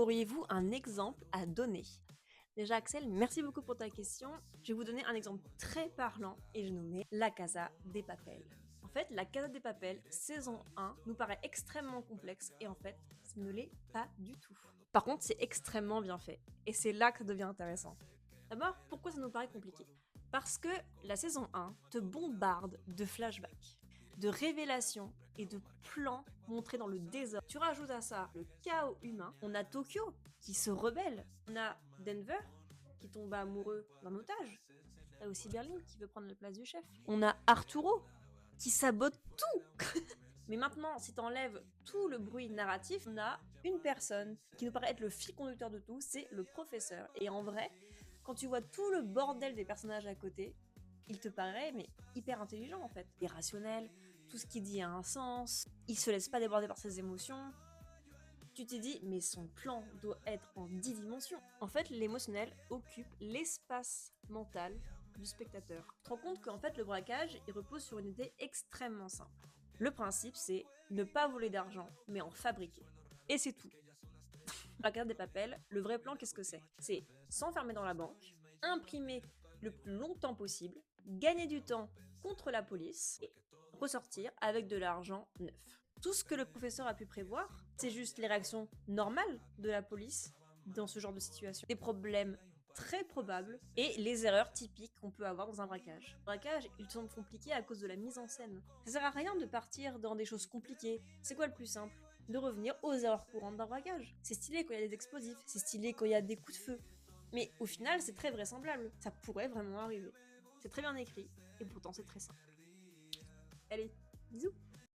Auriez-vous un exemple à donner? Déjà Axel, merci beaucoup pour ta question. Je vais vous donner un exemple très parlant et j'ai nommé La Casa des Papel. En fait, La Casa des Papel, saison 1, nous paraît extrêmement complexe et en fait, ça ne l'est pas du tout. Par contre, c'est extrêmement bien fait et c'est là que ça devient intéressant. D'abord, pourquoi ça nous paraît compliqué? Parce que la saison 1 te bombarde de flashbacks, de révélations et de plans montrés dans le désordre. Tu rajoutes à ça le chaos humain. On a Tokyo qui se rebelle. On a Denver qui tombe amoureux d'un otage. T'as aussi Berlin qui veut prendre la place du chef. On a Arturo qui sabote tout. Mais maintenant, si t'enlèves tout le bruit narratif, on a une personne qui nous paraît être le fil conducteur de tout, c'est le professeur. Et en vrai, quand tu vois tout le bordel des personnages à côté, il te paraît mais hyper intelligent en fait. Il est rationnel, tout ce qu'il dit a un sens, il se laisse pas déborder par ses émotions. Tu t'es dit, mais son plan doit être en 10 dimensions. En fait, l'émotionnel occupe l'espace mental du spectateur. Tu te rends compte qu'en fait, le braquage, il repose sur une idée extrêmement simple. Le principe, c'est ne pas voler d'argent, mais en fabriquer. Et c'est tout. La carte des papels, le vrai plan, qu'est-ce que c'est? C'est s'enfermer dans la banque, imprimer le plus longtemps possible, gagner du temps contre la police et ressortir avec de l'argent neuf. Tout ce que le professeur a pu prévoir, c'est juste les réactions normales de la police dans ce genre de situation. Des problèmes très probables et les erreurs typiques qu'on peut avoir dans un braquage. Le braquage, il semble compliqué à cause de la mise en scène. Ça sert à rien de partir dans des choses compliquées. C'est quoi le plus simple? De revenir aux erreurs courantes d'un braquage. C'est stylé quand il y a des explosifs, c'est stylé quand il y a des coups de feu. Mais au final, c'est très vraisemblable. Ça pourrait vraiment arriver. C'est très bien écrit, et pourtant c'est très simple. Allez, bisous!